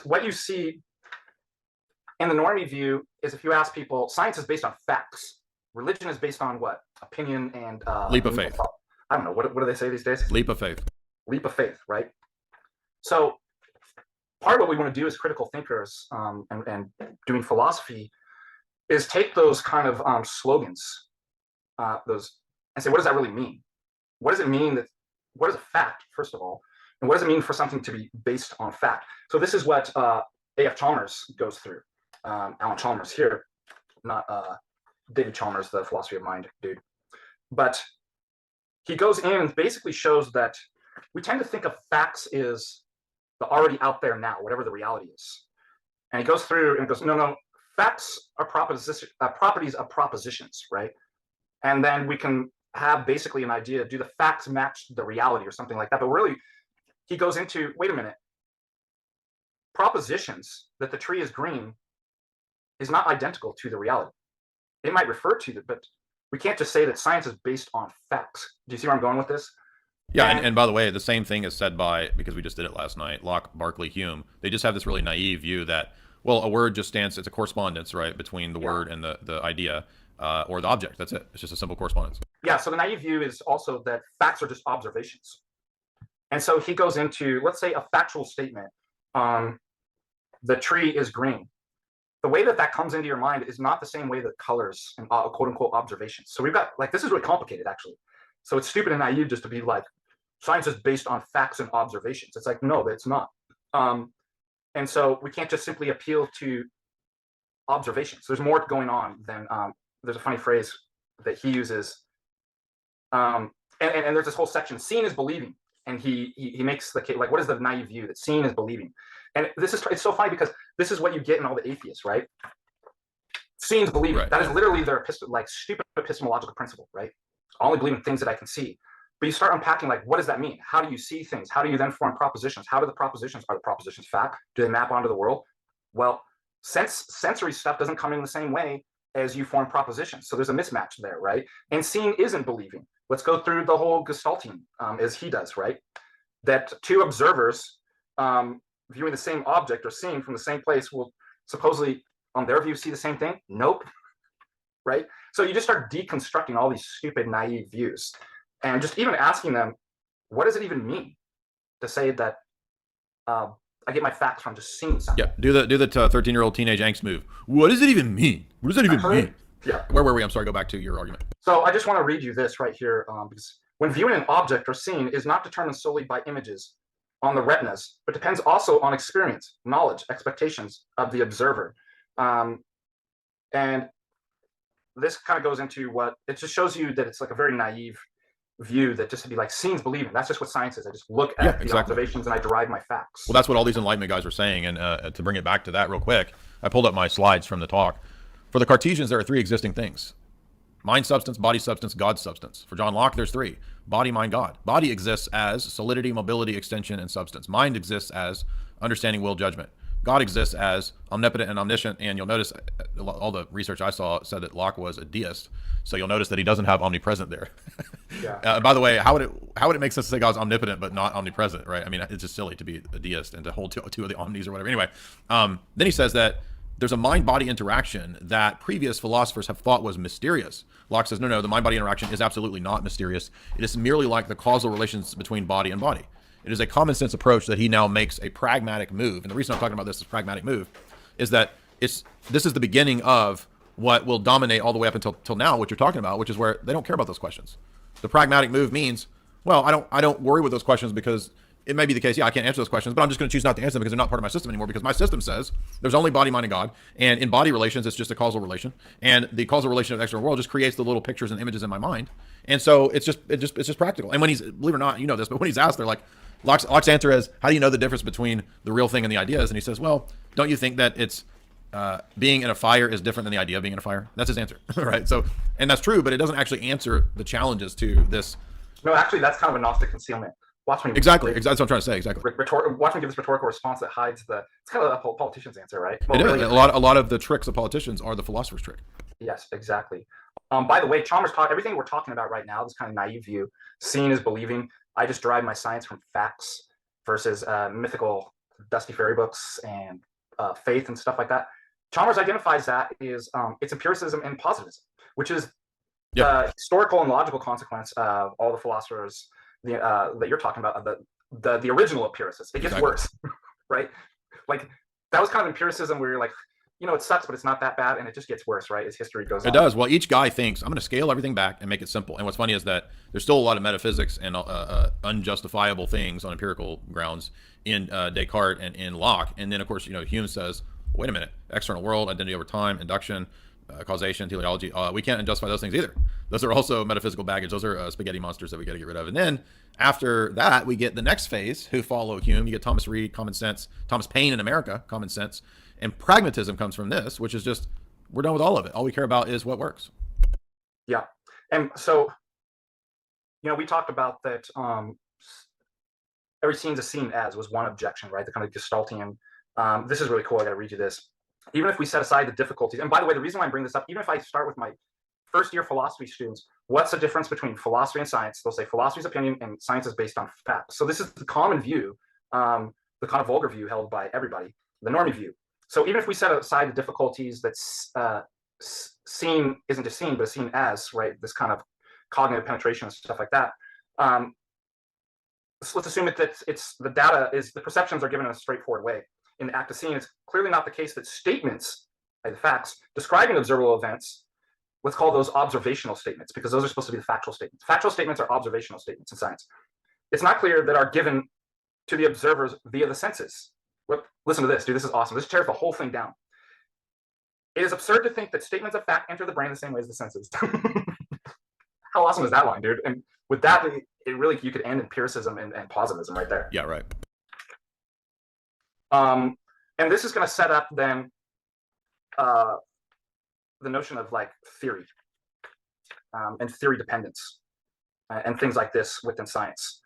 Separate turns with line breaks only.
what you see in the normie view is if you ask people, science is based on facts. Religion is based on what? Opinion and
leap of faith.
I don't know. What do they say these days?
Leap of faith.
Leap of faith, right? So part of what we want to do as critical thinkers and doing philosophy is take those kind of slogans, those, and say, what does that really mean? What does it mean that, what is a fact, first of all? And what does it mean for something to be based on fact? So this is what A.F. Chalmers goes through. Alan Chalmers here, not David Chalmers, the philosophy of mind dude. But he goes in and basically shows that we tend to think of facts as the already out there now, whatever the reality is. And he goes through and goes, no, facts are properties of propositions, right? And then we can have basically an idea, do the facts match the reality or something like that? But really, he goes into, wait a minute, propositions that the tree is green is not identical to the reality. It might refer to it, but we can't just say that science is based on facts. Do you see where I'm going with this?
Yeah, and by the way, the same thing is said by, because we just did it last night, Locke, Berkeley, Hume. They just have this really naive view that, well, a word just stands, it's a correspondence, right, between the word and the idea or the object. That's it. It's just a simple correspondence.
Yeah, so the naive view is also that facts are just observations. And so he goes into, let's say, a factual statement, the tree is green. The way that that comes into your mind is not the same way that colors and quote unquote observations. So we've got, like, this is really complicated, actually. So it's stupid and naive just to be like, science is based on facts and observations. It's like, no, it's not. And so we can't just simply appeal to observations. There's more going on than, there's a funny phrase that he uses. And there's this whole section, seeing is believing. And he makes the case, like, what is the naive view? That seeing is believing. And it's so funny because this is what you get in all the atheists, right? Seeing is believing. Right. That is literally their stupid epistemological principle, right? I only believe in things that I can see. But you start unpacking, like, what does that mean? How do you see things? How do you then form propositions? How do the propositions, are the propositions fact? Do they map onto the world? Well, sensory stuff doesn't come in the same way as you form propositions. So there's a mismatch there, right? And seeing isn't believing. Let's go through the whole Gestalting as he does, right? That two observers viewing the same object or seeing from the same place will supposedly, on their view, see the same thing? Nope, right? So you just start deconstructing all these stupid, naive views. And just even asking them, what does it even mean to say that I get my facts from just seeing something?
Yeah, do the 13-year-old teenage angst move. What does it even mean? What does that even mean?
Yeah.
Where were we? I'm sorry, go back to your argument.
So I just want to read you this right here, because when viewing an object or scene is not determined solely by images on the retinas, but depends also on experience, knowledge, expectations of the observer. And this kind of goes into what, it just shows you that it's like a very naive view, that just to be like, seeing's believing. That's just what science is. I just look at the observations and I derive my facts.
Well, that's what all these Enlightenment guys are saying. And to bring it back to that real quick, I pulled up my slides from the talk. For the Cartesians, there are three existing things: mind substance, body substance, God substance. For John Locke, there's three: body, mind, God. Body exists as solidity, mobility, extension, and substance. Mind exists as understanding, will, judgment. God exists as omnipotent and omniscient. And you'll notice all the research I saw said that Locke was a deist. So you'll notice that he doesn't have omnipresent there.
Yeah.
By the way, how would it make sense to say God's omnipotent but not omnipresent, right? I mean, it's just silly to be a deist and to hold two of the omnis or whatever. Anyway, then he says that there's a mind-body interaction that previous philosophers have thought was mysterious. Locke says, no, the mind-body interaction is absolutely not mysterious. It is merely like the causal relations between body and body. It is a common sense approach that he now makes a pragmatic move. And the reason I'm talking about this as pragmatic move is that this is the beginning of what will dominate all the way up until now, what you're talking about, which is where they don't care about those questions. The pragmatic move means, well, I don't worry with those questions because it may be the case, yeah, I can't answer those questions, but I'm just going to choose not to answer them because they're not part of my system anymore, because my system says there's only body, mind, and God. And in body relations, it's just a causal relation. And the causal relation of the external world just creates the little pictures and images in my mind. And so it's just practical. And when he's, believe it or not, you know this, but when he's asked, they're like, Locke's answer is, how do you know the difference between the real thing and the ideas? And he says, well, don't you think that it's being in a fire is different than the idea of being in a fire? That's his answer, right? So, and that's true, but it doesn't actually answer the challenges to this.
No, actually, that's kind of a Gnostic concealment. Watch me.
Exactly. That's what I'm trying to say. Exactly.
Watch me give this rhetorical response that hides the. It's kind of a politician's answer, right?
Well, it is. Really, a lot of the tricks of politicians are the philosopher's trick.
Yes, exactly. By the way, Chalmers taught everything we're talking about right now. This kind of naive view, seeing is believing. I just derive my science from facts versus mythical dusty fairy books and faith and stuff like that. Chalmers identifies that is it's empiricism and positivism, which is the historical and logical consequence of all the philosophers that you're talking about, the original empiricists. It gets worse, right? Like that was kind of empiricism where you're like, it sucks, but it's not that bad, and it just gets worse, right? As history goes on.
It does. Well, each guy thinks, I'm going to scale everything back and make it simple. And what's funny is that there's still a lot of metaphysics and unjustifiable things on empirical grounds in Descartes and in Locke. And then, of course, Hume says, wait a minute, external world, identity over time, induction, causation, teleology, we can't justify those things either. Those are also metaphysical baggage. Those are spaghetti monsters that we got to get rid of. And then after that, we get the next phase who follow Hume. You get Thomas Reid, common sense, Thomas Paine in America, common sense. And pragmatism comes from this, which is just, we're done with all of it. All we care about is what works.
Yeah. And so, we talked about that every scene's a scene as was one objection, right? The kind of Gestaltian. This is really cool. I got to read you this. Even if we set aside the difficulties, and by the way, the reason why I bring this up, even if I start with my first year philosophy students, what's the difference between philosophy and science? They'll say philosophy is opinion and science is based on facts. So this is the common view, the kind of vulgar view held by everybody, the normie view. So even if we set aside the difficulties that's seen isn't just seen, but seen as, right, this kind of cognitive penetration and stuff like that, so let's assume that it's the data is the perceptions are given in a straightforward way. In the act of seeing, it's clearly not the case that statements, the facts, describing observable events, let's call those observational statements, because those are supposed to be the factual statements. Factual statements are observational statements in science. It's not clear that are given to the observers via the senses. Listen to this, dude. This is awesome. This tears the whole thing down. It is absurd to think that statements of fact enter the brain the same way as the senses. How awesome is that line, dude? And with that, it really, you could end empiricism and positivism right there.
Yeah, right.
And this is going to set up then the notion of like theory and theory dependence and things like this within science.